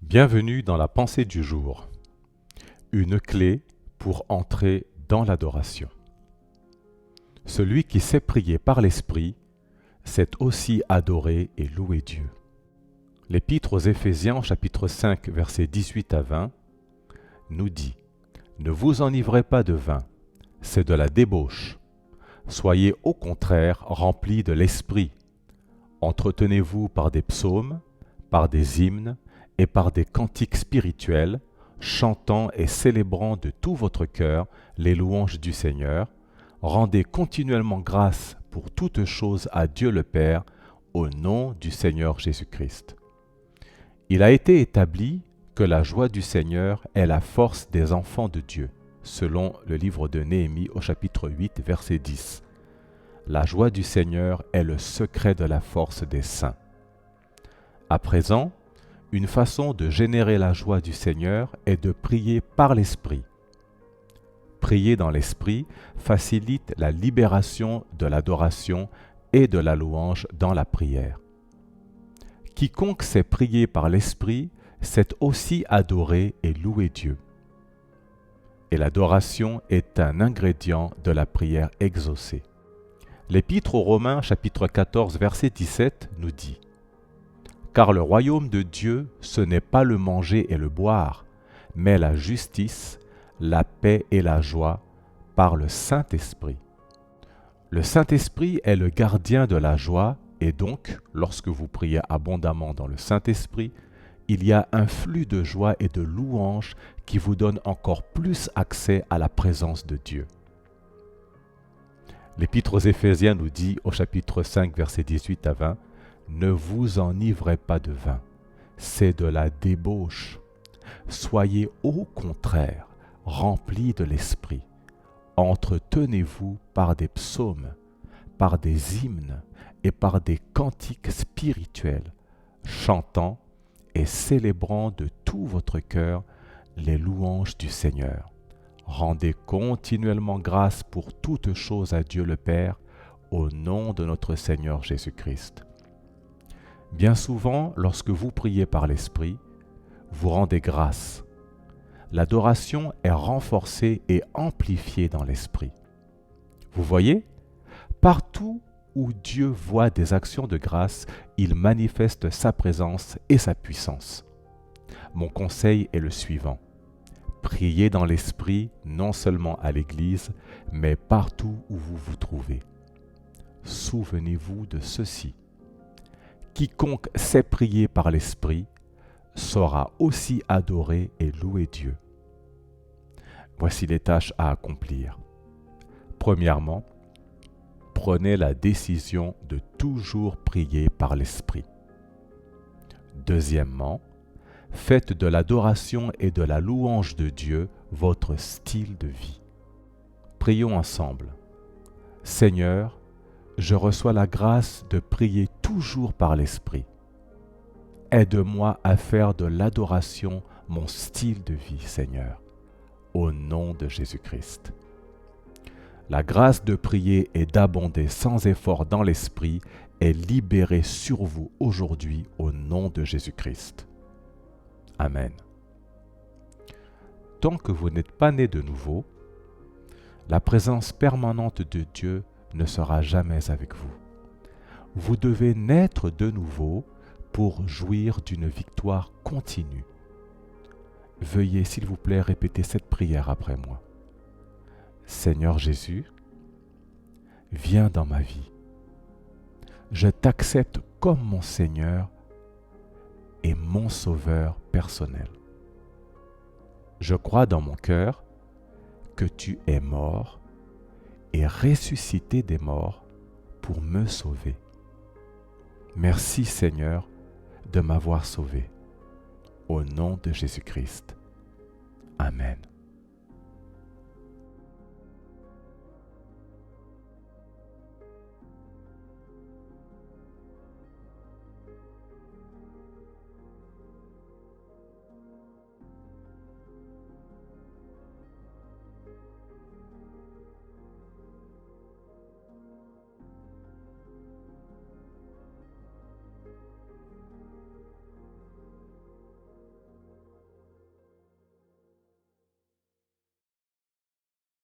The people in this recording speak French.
Bienvenue dans la pensée du jour, une clé pour entrer dans l'adoration. Celui qui sait prier par l'Esprit sait aussi adorer et louer Dieu. L'Épître aux Éphésiens, chapitre 5, versets 18 à 20, nous dit « Ne vous enivrez pas de vin, c'est de la débauche. Soyez au contraire remplis de l'Esprit. Entretenez-vous par des psaumes, par des hymnes, et par des cantiques spirituels, chantant et célébrant de tout votre cœur les louanges du Seigneur, rendez continuellement grâce pour toutes choses à Dieu le Père, au nom du Seigneur Jésus-Christ. Il a été établi que la joie du Seigneur est la force des enfants de Dieu, selon le livre de Néhémie au chapitre 8, verset 10. La joie du Seigneur est le secret de la force des saints. À présent, une façon de générer la joie du Seigneur est de prier par l'Esprit. Prier dans l'Esprit facilite la libération de l'adoration et de la louange dans la prière. Quiconque sait prier par l'Esprit sait aussi adorer et louer Dieu. Et l'adoration est un ingrédient de la prière exaucée. L'Épître aux Romains, chapitre 14, verset 17, nous dit « Car le royaume de Dieu, ce n'est pas le manger et le boire, mais la justice, la paix et la joie par le Saint-Esprit. » Le Saint-Esprit est le gardien de la joie et donc, lorsque vous priez abondamment dans le Saint-Esprit, il y a un flux de joie et de louange qui vous donne encore plus accès à la présence de Dieu. L'Épître aux Éphésiens nous dit au chapitre 5, versets 18 à 20, « Ne vous enivrez pas de vin, c'est de la débauche. Soyez au contraire remplis de l'Esprit. Entretenez-vous par des psaumes, par des hymnes et par des cantiques spirituels, chantant et célébrant de tout votre cœur les louanges du Seigneur. Rendez continuellement grâce pour toutes choses à Dieu le Père, au nom de notre Seigneur Jésus-Christ. » Bien souvent, lorsque vous priez par l'Esprit, vous rendez grâce. L'adoration est renforcée et amplifiée dans l'Esprit. Vous voyez, partout où Dieu voit des actions de grâce, il manifeste sa présence et sa puissance. Mon conseil est le suivant. Priez dans l'Esprit, non seulement à l'Église, mais partout où vous vous trouvez. Souvenez-vous de ceci. Quiconque sait prier par l'Esprit saura aussi adorer et louer Dieu. Voici les tâches à accomplir. Premièrement, prenez la décision de toujours prier par l'Esprit. Deuxièmement, faites de l'adoration et de la louange de Dieu votre style de vie. Prions ensemble. Seigneur, je reçois la grâce de prier toujours par l'Esprit. Aide-moi à faire de l'adoration mon style de vie, Seigneur, au nom de Jésus-Christ. La grâce de prier et d'abonder sans effort dans l'Esprit est libérée sur vous aujourd'hui au nom de Jésus-Christ. Amen. Tant que vous n'êtes pas né de nouveau, la présence permanente de Dieu ne sera jamais avec vous. Vous devez naître de nouveau pour jouir d'une victoire continue. Veuillez, s'il vous plaît, répéter cette prière après moi. Seigneur Jésus, viens dans ma vie. Je t'accepte comme mon Seigneur et mon Sauveur personnel. Je crois dans mon cœur que tu es mort et ressuscité des morts pour me sauver. Merci Seigneur de m'avoir sauvé. Au nom de Jésus-Christ. Amen.